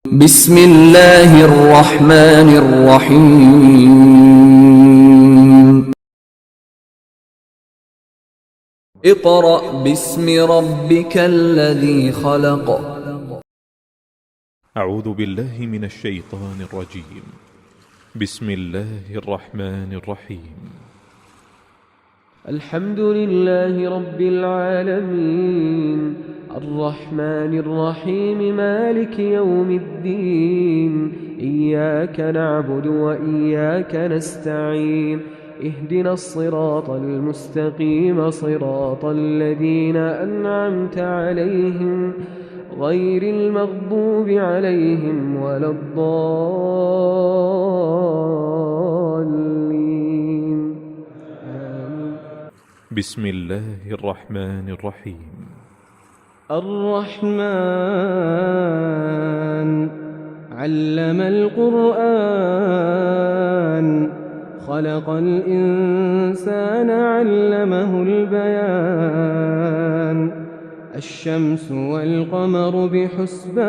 بسم الله الرحمن الرحيم اقرأ باسم ربك الذي خلق أعوذ بالله من الشيطان الرجيم. بسم الله الرحمن الرحيم. الحمد لله رب العالمين الرحمن الرحيم مالك يوم الدين إياك نعبد وإياك نستعين اهدنا الصراط المستقيم صراط الذين أنعمت عليهم غير المغضوب عليهم ولا الضالين آمين. بسم الله الرحمن الرحيم. الرحمن علم القرآن خلق الإنسان علمه البيان الشمس والقمر بحسبان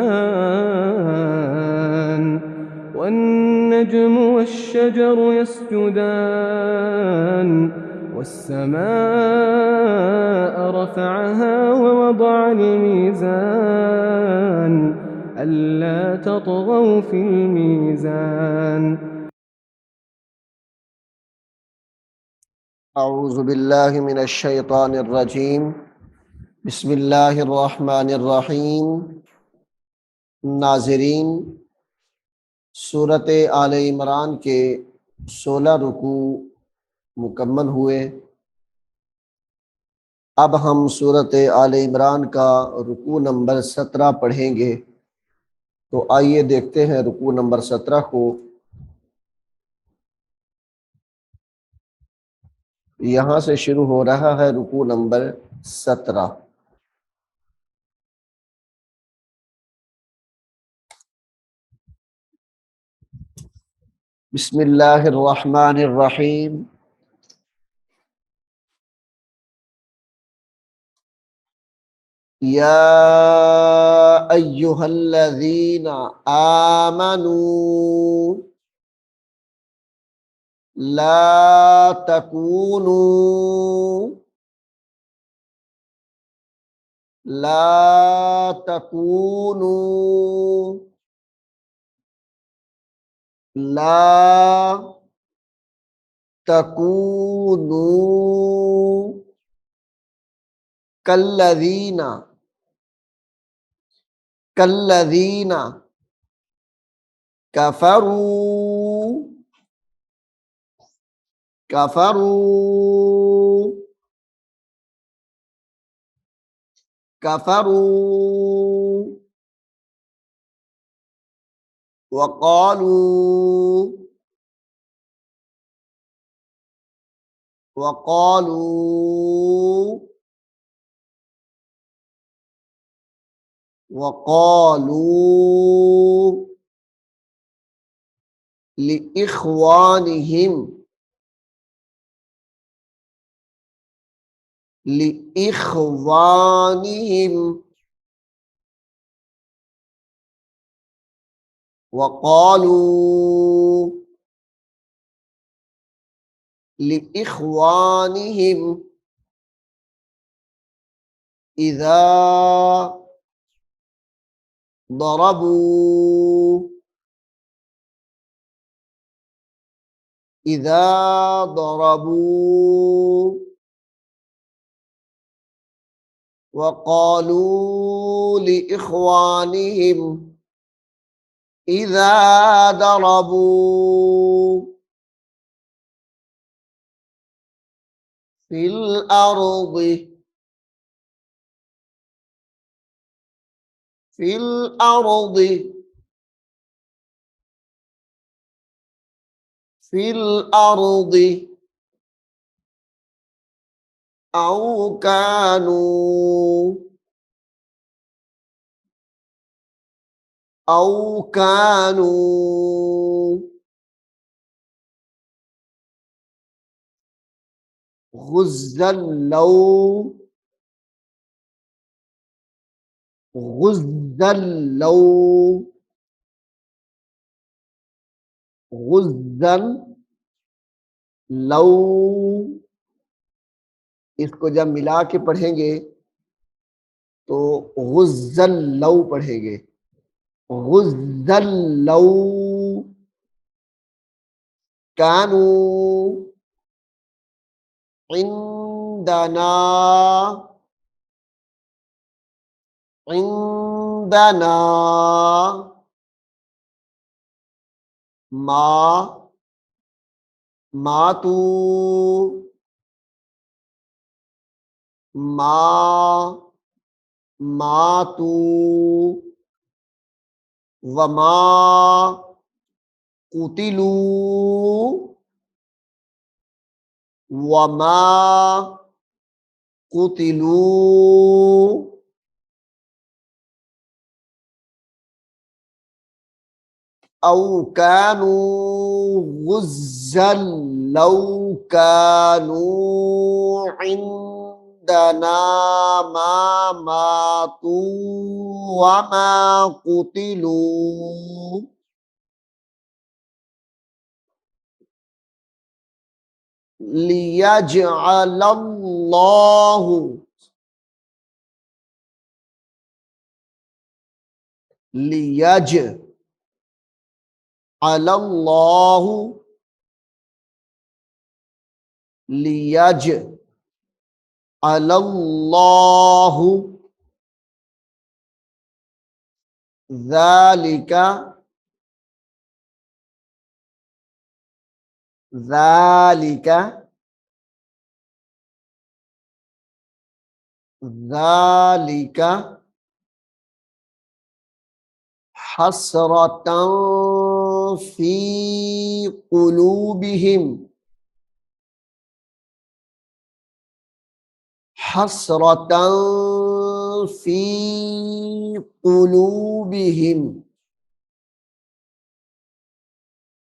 والنجم والشجر يسجدان والسماء رفعها ووضع الميزان ألا تطغوا في الميزان. أعوذ بالله من الشيطان الرجيم بسم الله الرحمन الरहीम। नाज़रीन, सूरत आले इमरान के 16 रुकू मुकम्मल हुए। अब हम सूरत आले इमरान का रुकू नंबर 17 पढ़ेंगे। तो आइए देखते हैं रुकू नंबर 17 को। यहाँ से शुरू हो रहा है रुकू नंबर 17। बिस्मिल्लाहिर्रहमानिर्रहीम। या अय्युहल्लज़ीना आमनू ला तकूनू ला तकूनू ला तकूनू कल्लज़ीना कल्लज़ीना कफरू कफरू कफरू वक़ालू वक़ालू वक़ालू लिइख्वानिहिम लिइख्वानिहिम वक़ालू लिइख्वानिहिम इज़ा ضربू इज़ा ضربू वक़ालू लिइख्वानिहिम इज़ा ضربू फिल अर्दि फिल अर्दि फिल अर्दि औ कानू गुज़्ज़ल लौ गुज़्ज़ल लौ गुज़्ज़न लौ, इसको जब मिला के पढ़ेंगे तो गुज़्ज़न लौ पढ़ेंगे। गुज़्ज़न लौ कानू इंदना, इंदना मा, मातू, मा, मातू वमा कुतिलू, वमा कुतिलू औ कानू गुज़्ज़न लौ कानू इंदना मा मातू वमा कुतिलू। लियजअलल्लाहु, लियजअलल्लाहु, लियजअलल्लाहु ज़ालिका, ज़ालिका, ज़ालिका हसरतन फी कुलूबिहिम, हसरतन फी कुलूबिहिम,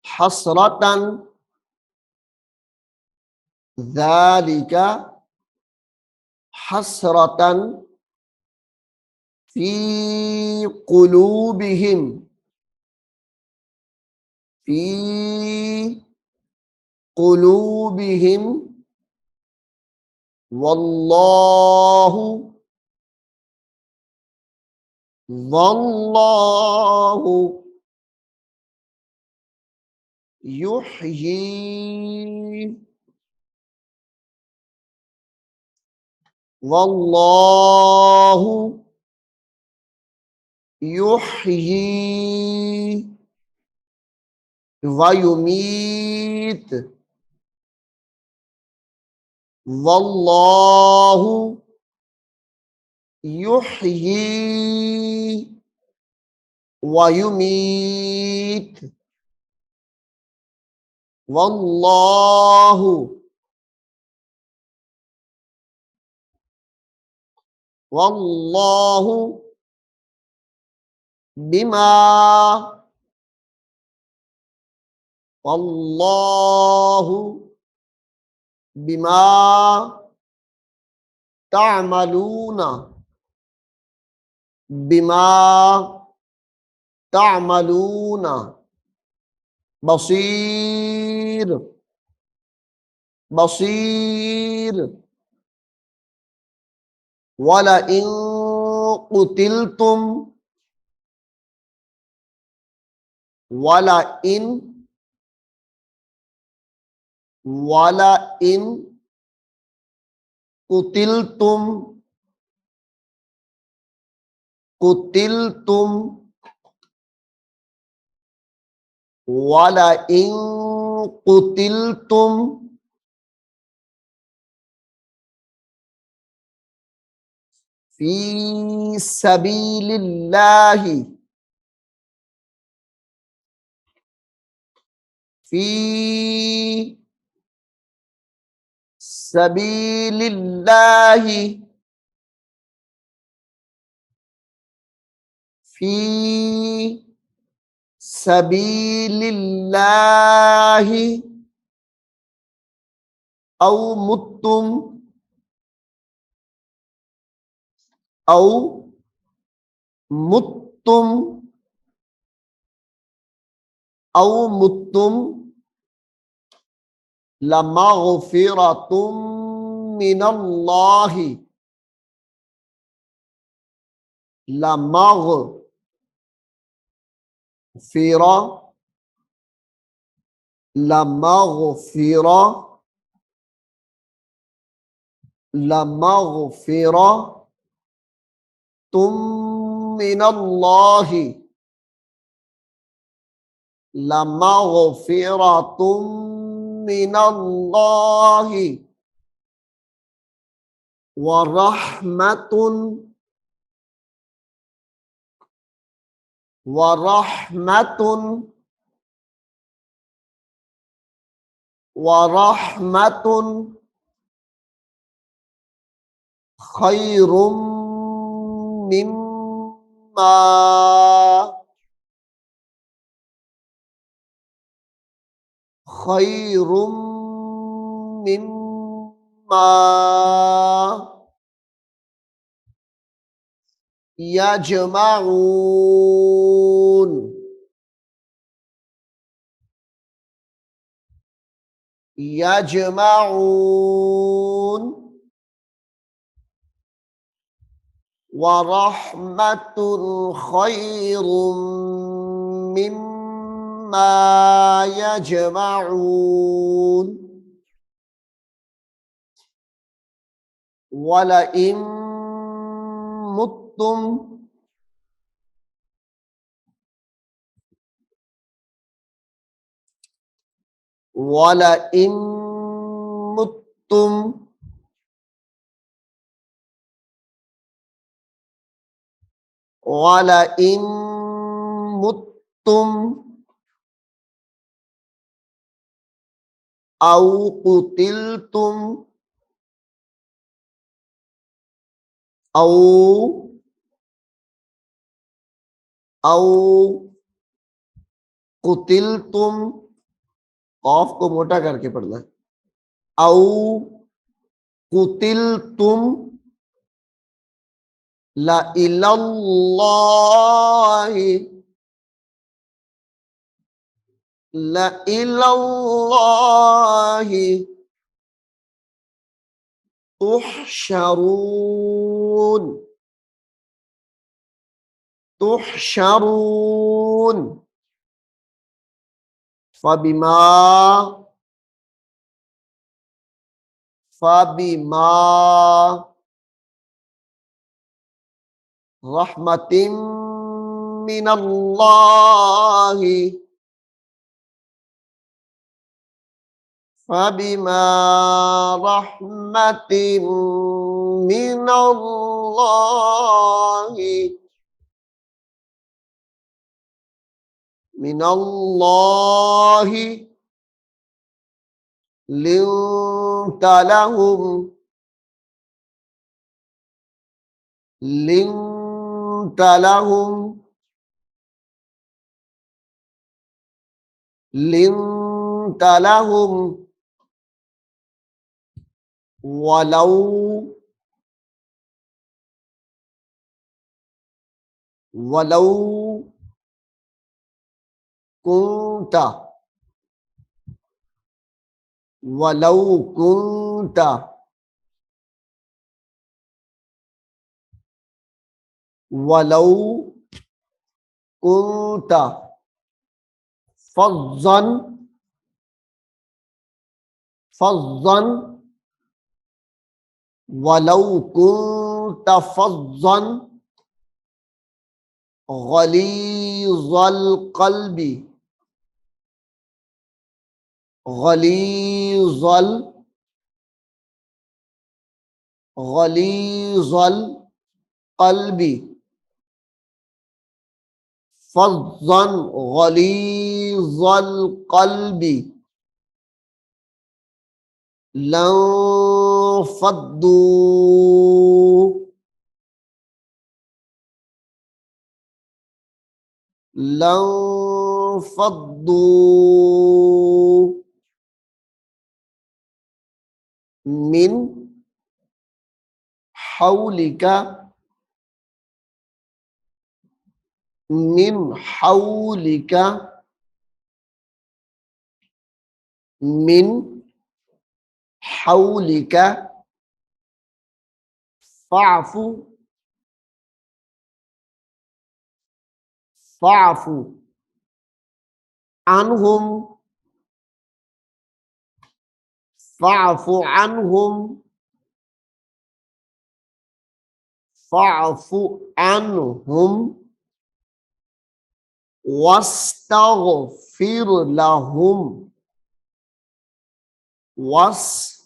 हसरतन ज़ालिका हसरतन फी कुलूबिहिम, फी कुलूबिहिम वल्लाहु, वल्लाहु युह्यी, वल्लाहु युह्यी व युमीत, वल्लाहु युह्यी व युमीत, वल्लाहु, वल्लाहु बिमा, वल्लाहु बिमा तामलूना, बिमा तामलूना बसीर, बसीर वला इन कुतिलतुम, वला इन, वला इन कुतिलतुम, कुतिलतुम वला इन कुतिलतुम फी सबीलिल्लाहि, फी सबीलिल्लाहि, फी सबीलिल्लाहि औ मुत्तुम, औ मुत्तुम औ मुत्तुम लमग़फ़िरतुम मिनल्लाहि लमग़फ़िरा लमग़फ़िरा लमग़फ़िरतुम मिनल्लाहि लमग़फ़िरतुम मिनल्लाहि व रहमतुन खैरुम मिम्मा खैरुम मिम्मा यजमऊन यजमऊन व रहमतुन खैरुम मिम्मा यजमऊन वलइन मुत्तुम वलइन मुत्तुम वलइन मुत्तुम औ कुतिलतुम औ औ कुतिलतुम कॉफ को मोटा करके पढ़ना है। औ कुतिलतुम ला इलल्लाहि ला इलल्लाहि तुहशरून तुहशरून फबिमा फबिमा रहमतिम मिनल्लाहि फबिमा रहमतिम मिनल्लाहि मिनल्लाहि लिंत लहुम लिंत लहुम लिंत लहुम वलौ वलौ कुंता वलौ कुंता वलौ कुंता फज़्ज़न फज़्ज़न वलौ कुंता फज़्ज़न गलीज़ल क़ल्बी गलीज़ल गलीज़ल क़ल्बी फज़्ज़न गलीज़ल क़ल्बी लंफद्दू लंफद्दू मिन हौलिका मिन हौलिका मिन हौलिका फ़अफ़ु फ़अफ़ु अन्हुम फ़अफ़ु अन्हुम फ़अफ़ु अन्हुम वस्तगफिर लहुम वस्तगफिर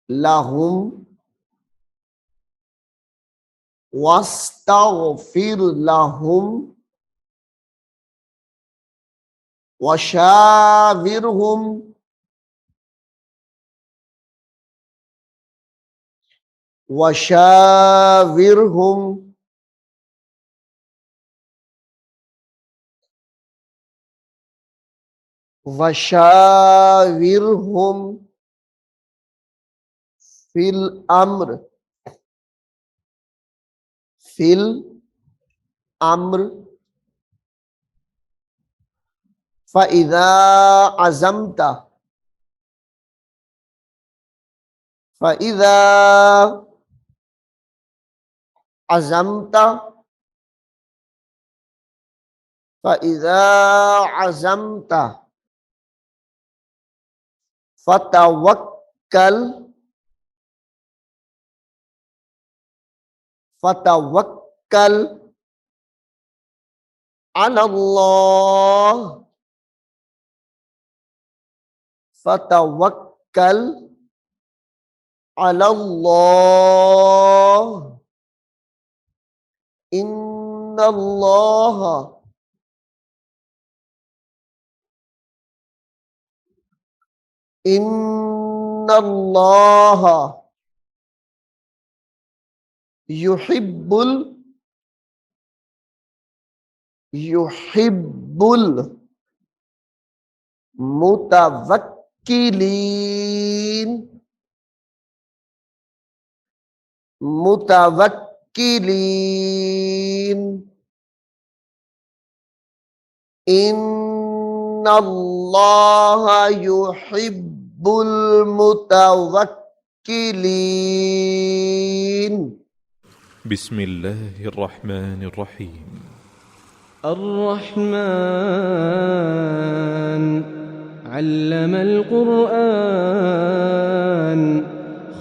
लहुम वस्तगफिर लहुम वशाविरहुम वशाविरहुम वशाविरहुम फिल अम्र फिल अम्र फ़इज़ा अज़मता फ़इज़ा अज़मता फ़इज़ा अज़मता फ़तवक्कल फ़तवक्कल अलल्लाह फ़तवक्कल अलल्लाह इन्नल्लाह इन्नल्लाह युहिब्बुल युहिब्बुल मुतवक्किलीन मुतवक्किलीन इन्नल्लाह युहिब्बुल मुतवक्किलीन। بسم الله الرحمن الرحيم. الرحمن علم القرآن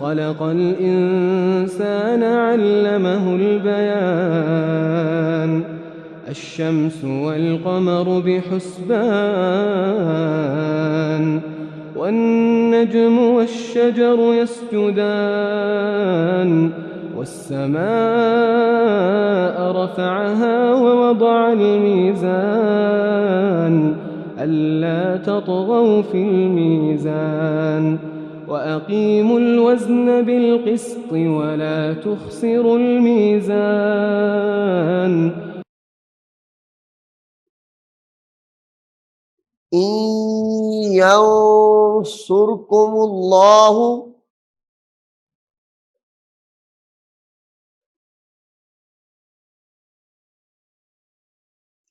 خلق الإنسان علمه البيان الشمس والقمر بحسبان والنجم والشجر يسجدان والسماء رفعها ووضع الميزان ألا تطغوا في الميزان وأقيموا الوزن بالقسط ولا تخسروا الميزان إن ينصركم الله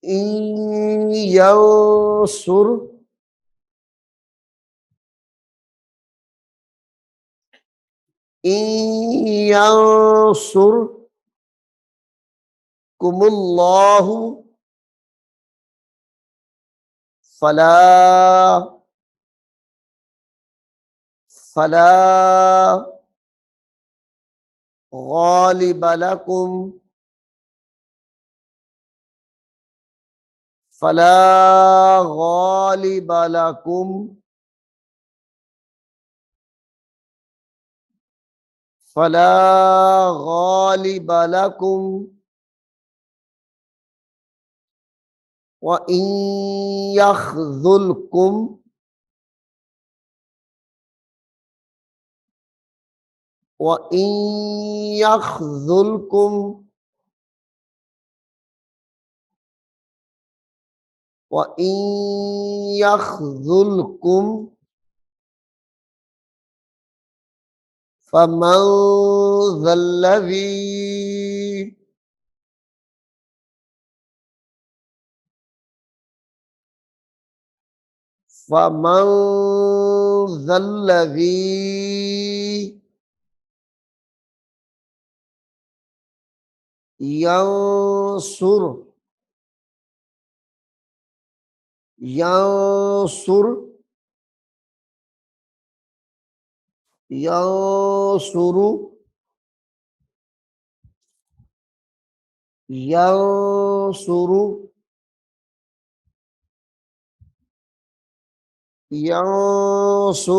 إن ينصركم الله فلا غالب لكم فلا غالب لكم فلا غالب لكم وإن يخذلكم وإن يخذلكم وإن يخذلكم فمن ذا الذي फमन ज़ल्लज़ी यंसुर यंसुर यंसुरु यंसुरु यंसुरुकुम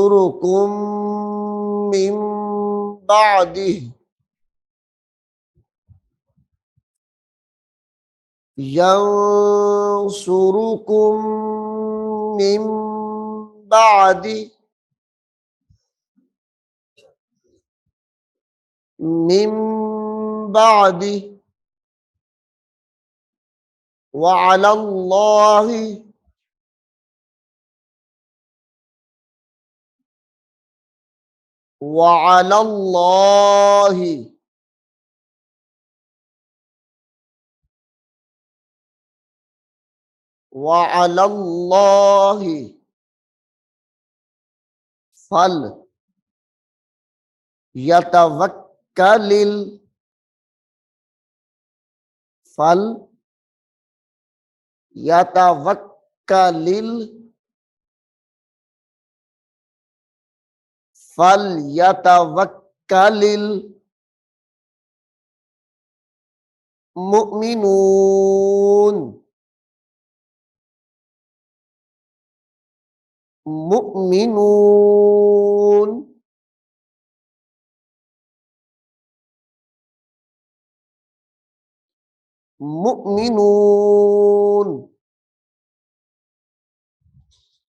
मिन बादिह यंसुरुकुम मिन बादि मिन बादि वअलल्लाहि वअलल्लाहि वअलल्लाहि फल यतवक्कलिल फल यतवक्कलिल फल यतवक्कलिल मुमिनून मुमिनून मुमिनून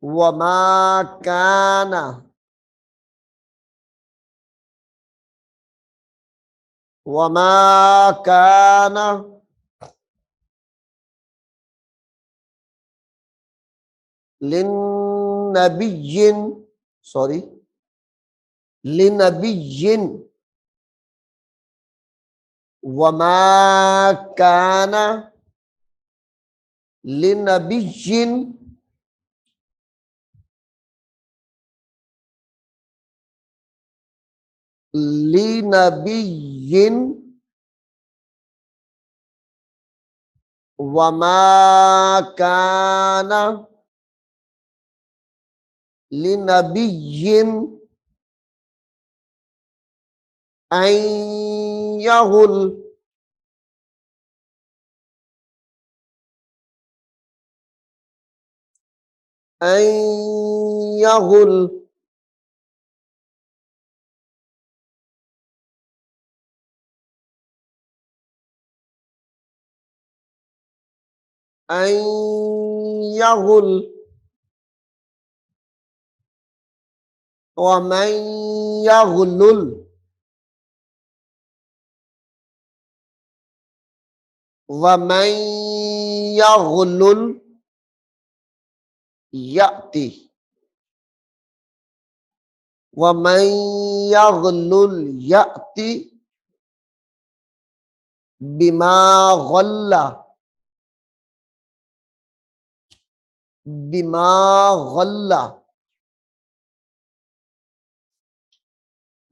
वमा काना वमा काना लिन्नबिय्यिन सॉरी लिन्नबिय्यिन वमा काना लिन्नबिय्यिन लिनबिय्यिन वमा काना लिनबिय्यिन अन यगुल अन यगुल अन यगुल वमन यगलुल वमन यगलुल यअति वमन यगलुल यअति बिमा गल्ला बिमा गल्ला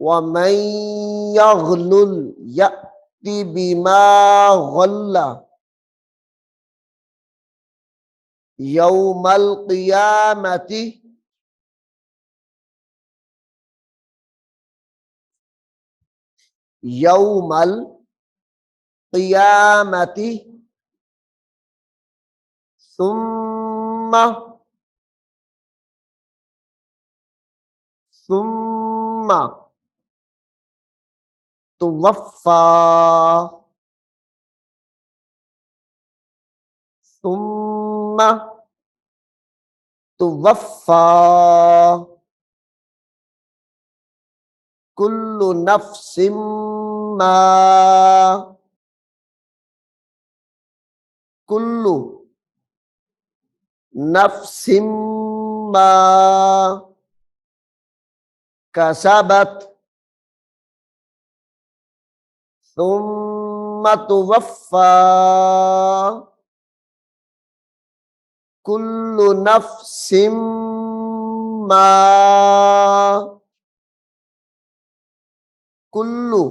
वमन यगलुल यअति बिमा गल्ला यौमल क़ियामति यौमल क़ियामति सुम्मा सुम्मा तुवफ़्फ़ा सुम्मा तुवफ़्फ़ा कुल्लु नफ्सिम मा कुल्लु नफ्सिम मा कसबत सुम्मा तुवफ़्फ़ा कुल्लु नफ्सिम मा, कुल्लु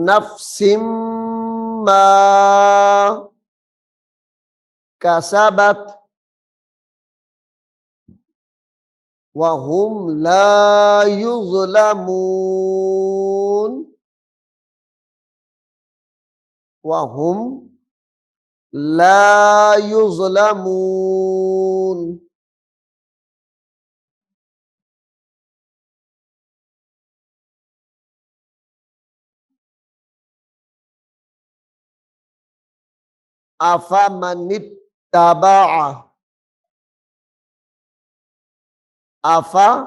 नफ्सिम मा कसबत वहुम ला युज़लमून, वहुम ला युज़लमून। अफमनित्तबअ, अफमनित्तबअ,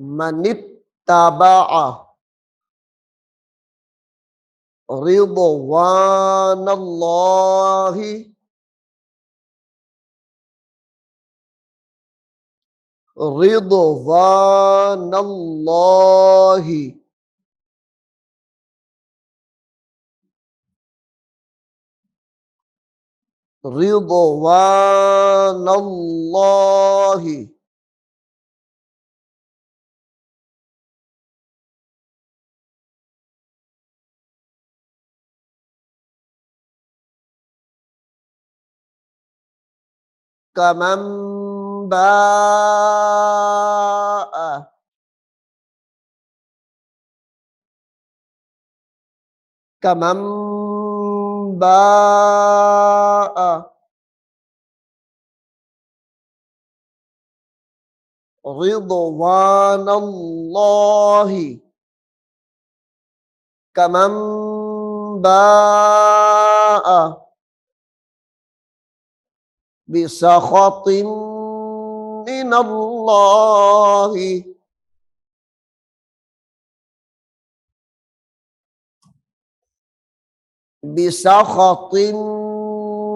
मनित्तबअ रिضवानल्लाहि, रिضवानल्लाहि, रिضवानल्लाहि। कमन बाअ, कमन बाअ रिضवानल्लाहि, कमन बाअ बिसखतिन मिनल्लाहि, बिसखतिन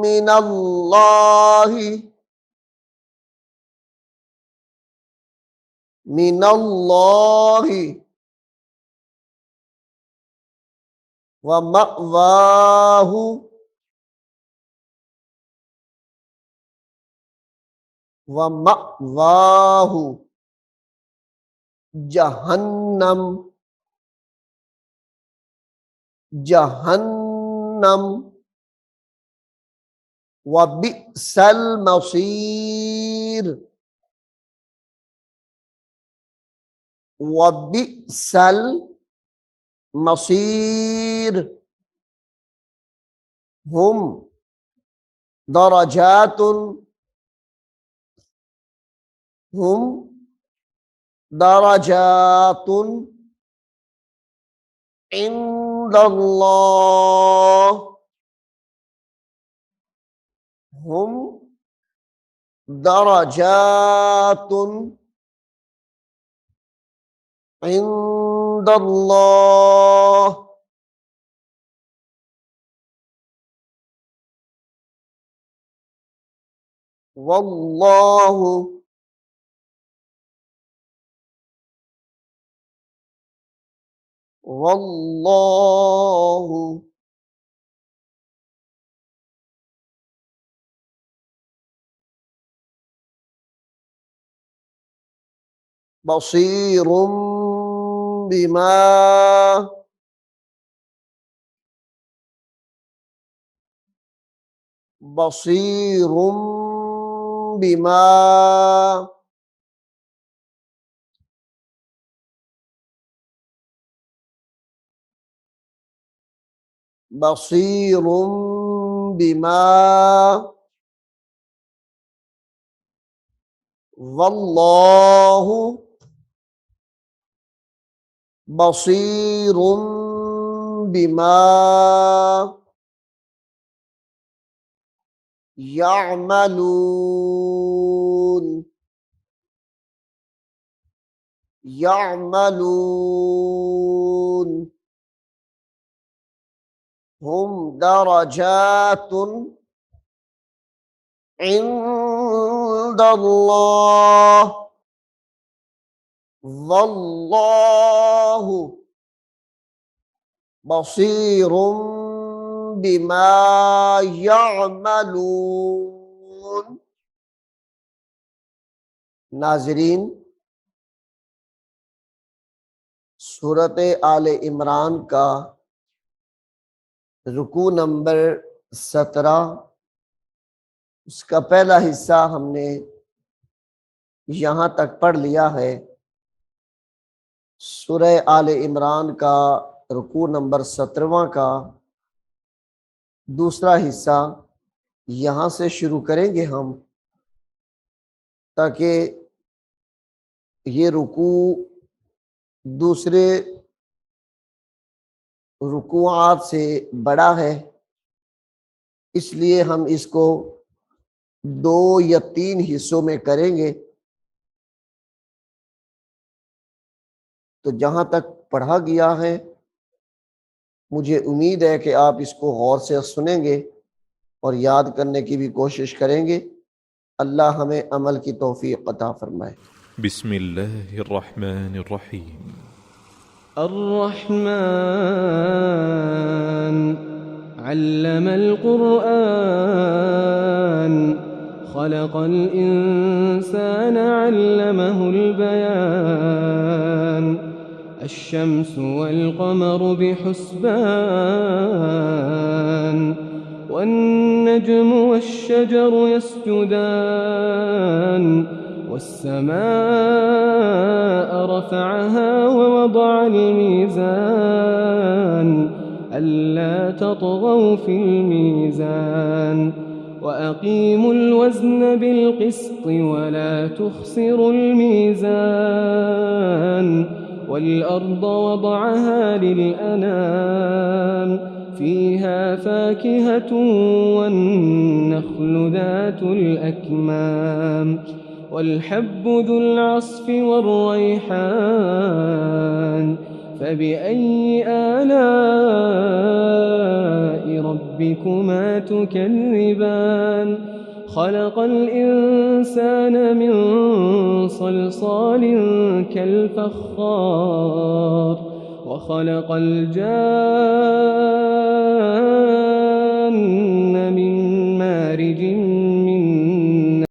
मिनल्लाहि, मिनल्लाहि व मअवाहु, व मअवाहु जहन्नम, जहन्नम व बिअसल मसीर, व बिअसल मसीर। हुम दरजातुन, हुम दरजातुन इंदल्लाह, हुम दरजातुन इंदल्लाह। वल्लाहु वल्लाहु बसीरुम बिमा, बसीरुम बिमा बसीरुम बिमा वल्लाहु बसीरुम बिमा यअमलून, यअमलून। हुम दरजातुन इंदल्लाह, वल्लाहु बसीरुम बिमा यअमलून। नाज़रीन, सूरत आले इमरान का रुकू नंबर 17, उसका पहला हिस्सा हमने यहाँ तक पढ़ लिया है। सूरह आले इमरान का रुकू नंबर 17वां का दूसरा हिस्सा यहाँ से शुरू करेंगे हम, ताकि ये रुकू दूसरे रुकुआत से बड़ा है, इसलिए हम इसको 2 या 3 हिस्सों में करेंगे। तो जहाँ तक पढ़ा गया है, मुझे उम्मीद है कि आप इसको गौर से सुनेंगे और याद करने की भी कोशिश करेंगे। अल्लाह हमें अमल की तौफीक अता फरमाए। बिस्मिल्लाहिर्रहमानिर्रहीम। अर्रहमान अल्लमल कुरआन खलक़ल इंसान अल्लमहुल बयान अश्शम्सु वल क़मरु बिहुस्बान वन्नज्मु वश्शजरु यस्जुदान वस्समाअ रफ़अहा ववضع الميزان ألا تطغوا في الميزان وأقيموا الوزن بالقسط ولا تخسروا الميزان والأرض وضعها للأنام فيها فاكهة والنخل ذات الأكمام والحب ذو العصف والريحان فبأي آلاء ربكما تكذبان خلق الإنسان من صلصال كالفخار وخلق الجان من مارج